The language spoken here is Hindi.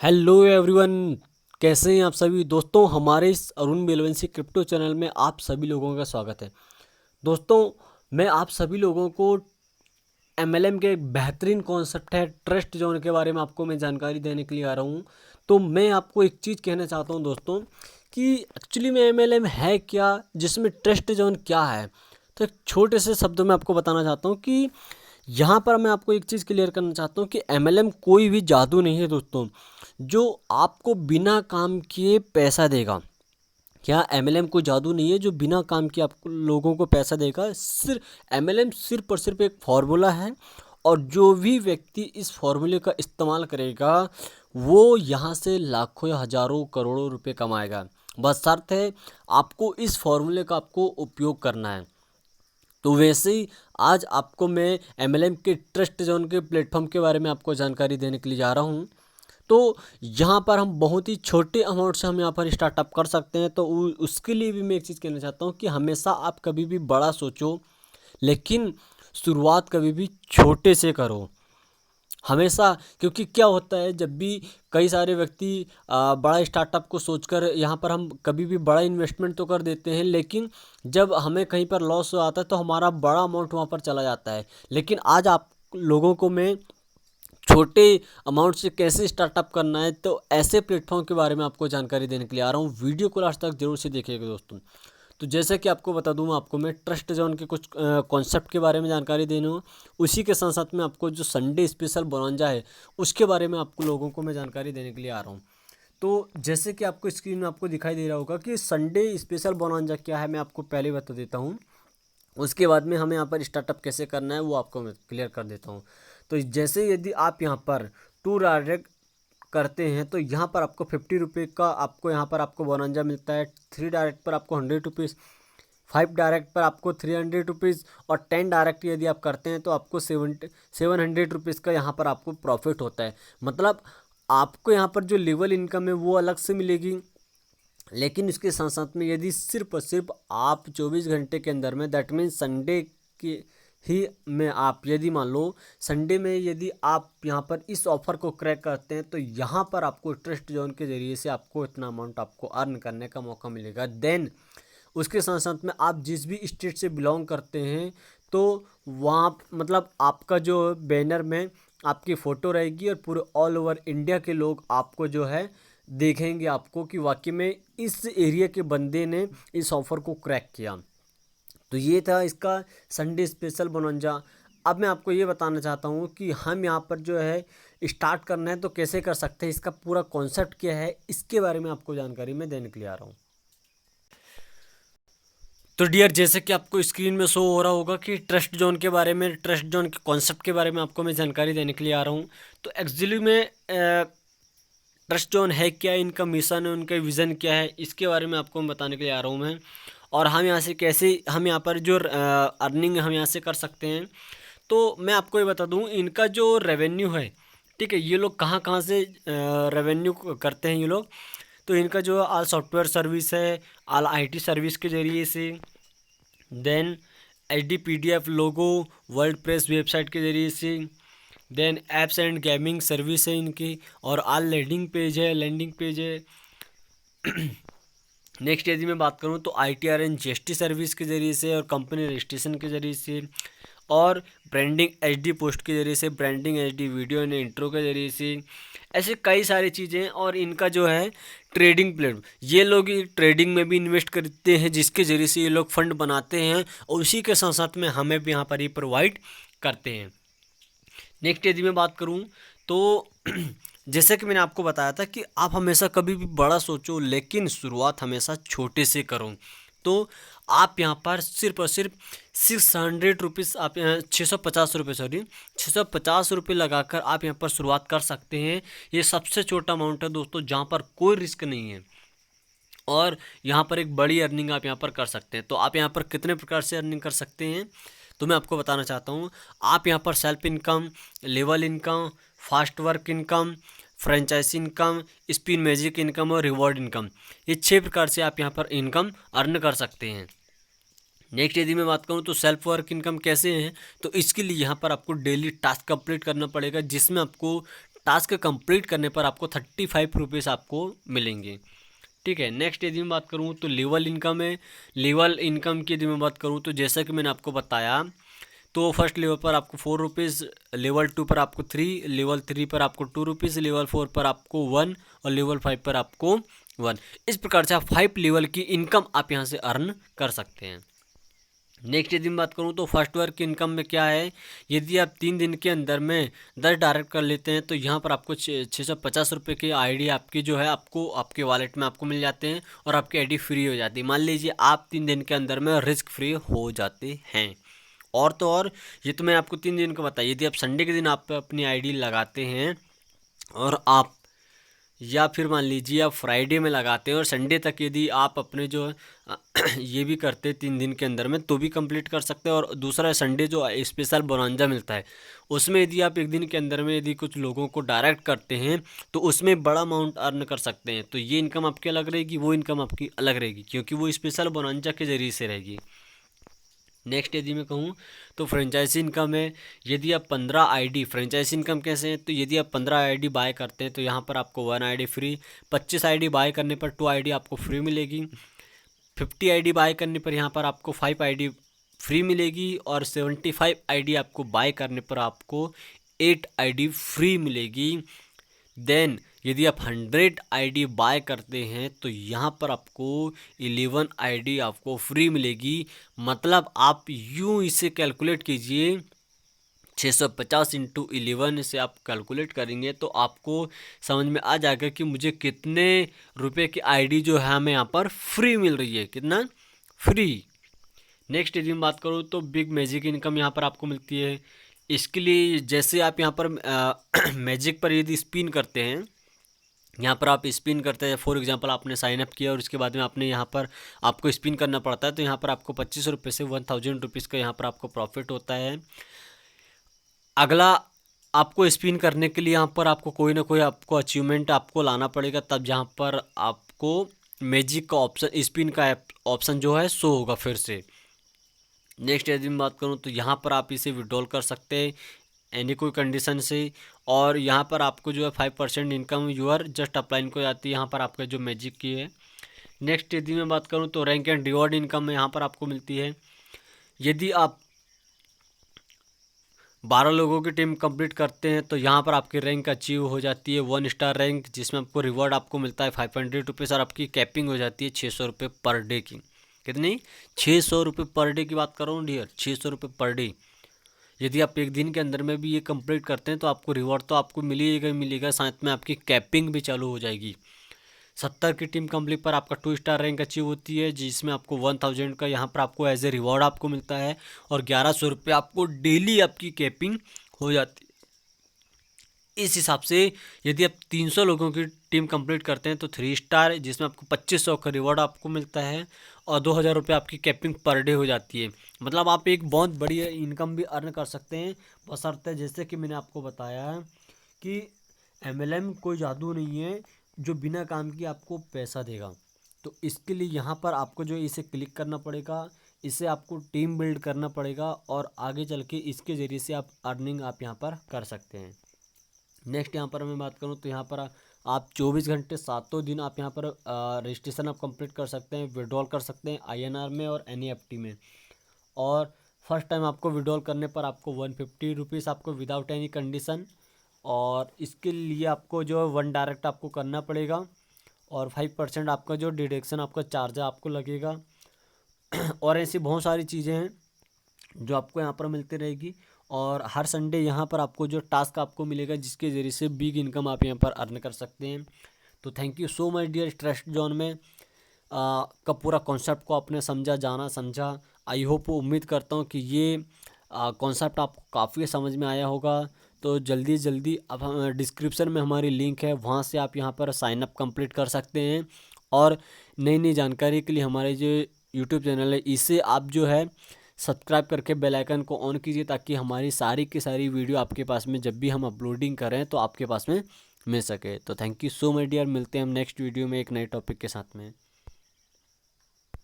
हेलो एवरीवन, कैसे हैं आप सभी दोस्तों। हमारे इस अरुण बेलवंशी क्रिप्टो चैनल में आप सभी लोगों का स्वागत है। दोस्तों, मैं आप सभी लोगों को एमएलएम के एक बेहतरीन कॉन्सेप्ट है ट्रस्ट जोन के बारे में आपको मैं जानकारी देने के लिए आ रहा हूँ। तो मैं आपको एक चीज़ कहना चाहता हूँ दोस्तों कि एक्चुअली में एमएलएम है क्या, जिसमें ट्रस्ट जोन क्या है। तो एक छोटे से शब्दों में आपको बताना चाहता हूँ कि यहाँ पर मैं आपको एक चीज़ क्लियर करना चाहता हूँ कि एमएलएम कोई भी जादू नहीं है दोस्तों, जो आपको बिना काम किए पैसा देगा। क्या एमएलएम कोई जादू नहीं है जो बिना काम किए आपको लोगों को पैसा देगा। सिर्फ एमएलएम सिर्फ और सिर्फ एक फार्मूला है, और जो भी व्यक्ति इस फार्मूले का इस्तेमाल करेगा वो यहाँ से लाखों या हज़ारों करोड़ों रुपए कमाएगा। बस शर्त है आपको इस फार्मूले का आपको उपयोग करना है। तो वैसे ही आज आपको मैं एमएलएम के ट्रस्ट जोन के प्लेटफॉर्म के बारे में आपको जानकारी देने के लिए जा रहा हूँ। तो यहाँ पर हम बहुत ही छोटे अमाउंट से हम यहाँ पर स्टार्टअप कर सकते हैं। तो उसके लिए भी मैं एक चीज़ कहना चाहता हूँ कि हमेशा आप कभी भी बड़ा सोचो, लेकिन शुरुआत कभी भी छोटे से करो हमेशा। क्योंकि क्या होता है, जब भी कई सारे व्यक्ति बड़ा स्टार्टअप को सोचकर यहाँ पर हम कभी भी बड़ा इन्वेस्टमेंट तो कर देते हैं, लेकिन जब हमें कहीं पर लॉस हो आता है तो हमारा बड़ा अमाउंट वहाँ पर चला जाता है। लेकिन आज आप लोगों को मैं छोटे अमाउंट से कैसे स्टार्टअप करना है, तो ऐसे प्लेटफॉर्म के बारे में आपको जानकारी देने के लिए आ रहा हूँ। वीडियो को लास्ट तक जरूर से देखिएगा दोस्तों। तो जैसे कि आपको बता दूँ, आपको मैं ट्रस्ट जोन के कुछ कॉन्सेप्ट के बारे में जानकारी देनी हो, उसी के साथ साथ में आपको जो संडे स्पेशल बोनांजा है उसके बारे में आपको लोगों को मैं जानकारी देने के लिए आ रहा हूँ। तो जैसे कि आपको स्क्रीन में आपको दिखाई दे रहा होगा कि संडे स्पेशल बोनांजा क्या है, मैं आपको पहले बता देता हूँ। उसके बाद में हमें यहाँ पर स्टार्टअप कैसे करना है वो आपको मैं क्लियर कर देता हूँ। तो जैसे यदि आप यहाँ पर टू डायरेक्ट करते हैं तो यहाँ पर आपको 50 रुपये का आपको यहाँ पर आपको बोनंजा मिलता है। 3 डायरेक्ट पर आपको 100 रुपीज़, 5 डायरेक्ट पर आपको 300 रुपीज़, और 10 डायरेक्ट यदि आप करते हैं तो आपको 700 रुपीज़ का यहाँ पर आपको प्रॉफिट होता है। मतलब आपको यहाँ पर जो लीगल इनकम है वो अलग से मिलेगी, लेकिन इसके साथ साथ में यदि सिर्फ और सिर्फ आप 24 घंटे के अंदर में, दैट मीन्स संडे की ही में आप यदि मान लो संडे में यदि आप यहाँ पर इस ऑफ़र को क्रैक करते हैं तो यहाँ पर आपको ट्रस्ट जोन के ज़रिए से आपको इतना अमाउंट आपको अर्न करने का मौका मिलेगा। देन उसके साथ साथ में आप जिस भी स्टेट से बिलोंग करते हैं तो वहाँ मतलब आपका जो बैनर में आपकी फ़ोटो रहेगी, और पूरे ऑल ओवर इंडिया के लोग आपको जो है देखेंगे आपको कि वाकई में इस एरिया के बंदे ने इस ऑफ़र को क्रैक किया। तो ये था इसका संडे स्पेशल बोनंजा। अब मैं आपको ये बताना चाहता हूँ कि हम यहाँ पर जो है स्टार्ट करना है तो कैसे कर सकते हैं, इसका पूरा कॉन्सेप्ट क्या है, इसके बारे में आपको जानकारी मैं देने के लिए आ रहा हूँ। तो डियर, जैसे कि आपको स्क्रीन में शो हो रहा होगा कि ट्रस्ट जोन के बारे में, ट्रस्ट जोन के कॉन्सेप्ट के बारे में आपको मैं जानकारी देने के लिए आ रहा हूँ। तो एक्चुअली में ट्रस्ट जोन है क्या, इनका मिशन है, उनका विज़न क्या है, इसके बारे में आपको मैं बताने के लिए आ रहा हूँ मैं। और हम यहाँ से कैसे हम यहाँ पर जो अर्निंग हम यहाँ से कर सकते हैं, तो मैं आपको ये बता दूँ इनका जो रेवेन्यू है, ठीक है, ये लोग कहाँ कहाँ से रेवेन्यू करते हैं ये लोग। तो इनका जो ऑल सॉफ्टवेयर सर्विस है, ऑल आईटी सर्विस के ज़रिए से, then HD PDF logo, WordPress website के ज़रिए से, then apps and gaming service है इनकी, और ऑल लैंडिंग पेज है। नेक्स्ट यदि मैं बात करूं तो ITR एंड GST सर्विस के ज़रिए से, और कंपनी रजिस्ट्रेशन के ज़रिए से, और ब्रांडिंग HD पोस्ट के ज़रिए से, branding HD video and intro के ज़रिए से, ऐसे कई सारी चीज़ें। और इनका जो है ट्रेडिंग प्लेटफॉर्म, ये लोग ट्रेडिंग में भी इन्वेस्ट करते हैं, जिसके ज़रिए से ये लोग फंड बनाते हैं, और उसी के साथ साथ में हमें भी यहाँ पर ये प्रोवाइड करते हैं। नेक्स्ट यदि मैं बात करूँ तो जैसे कि मैंने आपको बताया था कि आप हमेशा कभी भी बड़ा सोचो, लेकिन शुरुआत हमेशा छोटे से करो। तो आप यहाँ पर सिर्फ और सिर्फ 600 रुपीज़, आप 650 रुपये, सॉरी 650 रुपये लगाकर आप यहाँ पर शुरुआत कर सकते हैं। ये सबसे छोटा अमाउंट है दोस्तों, जहाँ पर कोई रिस्क नहीं है, और यहाँ पर एक बड़ी अर्निंग आप यहाँ पर कर सकते हैं। तो आप यहाँ पर कितने प्रकार से अर्निंग कर सकते हैं तो मैं आपको बताना चाहता हूँ। आप यहाँ पर self income, level income, fast work income, franchise income, spin magic income और रिवॉर्ड इनकम, ये 6 प्रकार से आप यहाँ पर इनकम अर्न कर सकते हैं। नेक्स्ट यदि मैं बात करूँ तो सेल्फ वर्क इनकम कैसे हैं, तो इसके लिए यहाँ पर आपको डेली टास्क कंप्लीट करना पड़ेगा, जिसमें आपको टास्क कंप्लीट करने पर आपको 35 रुपीज़ आपको मिलेंगे। ठीक है। नेक्स्ट यदि मैं बात करूँ तो लेवल इनकम है। लेवल इनकम की यदि मैं बात करूँ तो जैसा कि मैंने आपको बताया, तो फर्स्ट लेवल पर आपको 4 रुपीज़, लेवल 2 पर आपको 3, लेवल 3 पर आपको 2 रुपीज़, लेवल 4 पर आपको 1 और लेवल 5 पर आपको 1। इस प्रकार से आप 5 लेवल की इनकम आप यहाँ से अर्न कर सकते हैं। नेक्स्ट यदि मैं बात करूँ तो फर्स्ट वर्क की इनकम में क्या है, यदि आप 3 दिन के अंदर में 10 डायरेक्ट कर लेते हैं तो यहाँ पर आपको 650 रुपये की आईडी आपकी जो है आपको आपके वॉलेट में आपको मिल जाते हैं और आपकी आईडी फ्री हो जाती है। मान लीजिए आप 3 दिन के अंदर में रिस्क फ्री हो जाते हैं। और तो और ये तो मैं आपको 3 दिन का बताया, यदि आप संडे के दिन आप अपनी आईडी लगाते हैं और आप, या फिर मान लीजिए आप फ्राइडे में लगाते हैं और संडे तक यदि आप अपने जो ये भी करते 3 दिन के अंदर में तो भी कंप्लीट कर सकते हैं। और दूसरा संडे जो स्पेशल बोनांजा मिलता है उसमें यदि आप एक दिन के अंदर में यदि कुछ लोगों को डायरेक्ट करते हैं तो उसमें बड़ा अमाउंट अर्न कर सकते हैं। तो ये इनकम आपकी अलग रहेगी, वो इनकम आपकी अलग रहेगी, क्योंकि वो स्पेशल बोनांजा के ज़रिए से रहेगी। नेक्स्ट यदि मैं कहूँ तो फ्रेंचाइजी इनकम है। यदि आप 15 आईडी, फ्रेंचाइजी इनकम कैसे है, तो यदि आप 15 आईडी बाय करते हैं तो यहाँ पर आपको 1 आईडी फ्री, 25 आईडी बाय करने पर 2 आईडी आपको फ्री मिलेगी, 50 आईडी बाय करने पर यहाँ पर आपको 5 आईडी फ्री मिलेगी और 75 आईडी आपको बाय करने पर आपको 8 आईडी फ्री मिलेगी। देन यदि आप 100 आईडी बाय करते हैं तो यहाँ पर आपको 11 आईडी आपको फ्री मिलेगी। मतलब आप यूँ इसे कैलकुलेट कीजिए, 650 इंटू 11 से आप कैलकुलेट करेंगे तो आपको समझ में आ जाएगा कि मुझे कितने रुपए की आईडी जो है हमें यहाँ पर फ्री मिल रही है, कितना फ्री। नेक्स्ट यदि मैं बात करूँ तो बिग मैजिक इनकम यहाँ पर आपको मिलती है। इसके लिए जैसे आप यहाँ पर मैजिक पर यदि स्पिन करते हैं, यहाँ पर आप स्पिन करते हैं, फॉर एग्जांपल आपने साइन अप किया और उसके बाद में आपने यहाँ पर आपको स्पिन करना पड़ता है, तो यहाँ पर आपको 25 रुपये से 1000 रुपीज़ का यहाँ पर आपको प्रॉफिट होता है। अगला आपको स्पिन करने के लिए यहाँ पर आपको कोई ना कोई आपको अचीवमेंट आपको लाना पड़ेगा, तब जहाँ पर आपको मैजिक का ऑप्शन, स्पिन का ऑप्शन जो है शो होगा फिर से। नेक्स्ट यदि मैं बात करूँ तो यहाँ पर आप इसे विड्रॉल कर सकते हैं एनी कोई कंडीशन से, और यहाँ पर आपको जो है 5% इनकम यूर जस्ट अप्लाइन को जाती है यहाँ पर आपका जो मैजिक की है। नेक्स्ट यदि मैं बात करूँ तो रैंक एंड रिवॉर्ड इनकम यहाँ पर आपको मिलती है। यदि आप 12 लोगों की टीम कंप्लीट करते हैं तो यहाँ पर आपकी रैंक अचीव हो जाती है 1 स्टार रैंक, जिसमें आपको रिवॉर्ड आपको मिलता है 500 रुपीज़ और आपकी कैपिंग हो जाती है 600 रुपये पर डे की। कितनी? 600 रुपये पर डे की बात कर रहा हूँ डियर, 600 रुपये पर डे। यदि आप एक दिन के अंदर में भी ये कंप्लीट करते हैं तो आपको रिवॉर्ड तो आपको मिलेगा ही मिलेगा, साथ में आपकी कैपिंग भी चालू हो जाएगी। 70 की टीम कंप्लीट पर आपका 2 स्टार रैंक अचीव होती है, जिसमें आपको 1000 का यहाँ पर आपको एज ए रिवॉर्ड आपको मिलता है और 1100 रुपये आपको डेली आपकी कैपिंग हो जाती है। इस हिसाब से यदि आप 300 लोगों की टीम कंप्लीट करते हैं तो 3 स्टार, जिसमें आपको 2500 का रिवॉर्ड आपको मिलता है और 2000 रुपये आपकी कैपिंग पर डे हो जाती है। मतलब आप एक बहुत बड़ी इनकम भी अर्न कर सकते हैं, बशर्ते जैसे कि मैंने आपको बताया कि MLM कोई जादू नहीं है जो बिना काम किए आपको पैसा देगा। तो इसके लिए यहाँ पर आपको जो इसे क्लिक करना पड़ेगा, इसे आपको टीम बिल्ड करना पड़ेगा और आगे चल के इसके ज़रिए से आप अर्निंग आप यहाँ पर कर सकते हैं। नेक्स्ट यहाँ पर मैं बात करूँ तो यहाँ पर आप 24 घंटे 7 दिन आप यहाँ पर रजिस्ट्रेशन आप कंप्लीट कर सकते हैं, विड्रॉल कर सकते हैं INR में और NEFT में। और फर्स्ट टाइम आपको विड्रॉल करने पर आपको 150 रुपीज़ आपको विदाउट एनी कंडीशन, और इसके लिए आपको जो 1 डायरेक्ट आपको करना पड़ेगा और 5% आपका जो डिडक्शन आपका चार्ज आपको लगेगा। और ऐसी बहुत सारी चीज़ें हैं जो आपको यहाँ पर मिलती रहेगी, और हर संडे यहाँ पर आपको जो टास्क आपको मिलेगा जिसके ज़रिए से बिग इनकम आप यहाँ पर अर्न कर सकते हैं। तो thank you so much dear. Trust zone में का पूरा कॉन्सेप्ट को आपने समझा, जाना, समझा। आई होप, उम्मीद करता हूँ कि ये कॉन्सेप्ट आपको काफ़ी समझ में आया होगा। तो जल्दी जल्दी अब हम डिस्क्रिप्शन में हमारी लिंक है, वहाँ से आप यहाँ पर साइन अप कंप्लीट कर सकते हैं। और नई नई जानकारी के लिए हमारे जो यूट्यूब चैनल है इसे आप जो है सब्सक्राइब करके बेल आइकन को ऑन कीजिए, ताकि हमारी सारी की सारी वीडियो आपके पास में जब भी हम अपलोडिंग करें तो आपके पास में मिल सके। तो thank you so much dear, मिलते हैं हम नेक्स्ट वीडियो में एक नए टॉपिक के साथ में।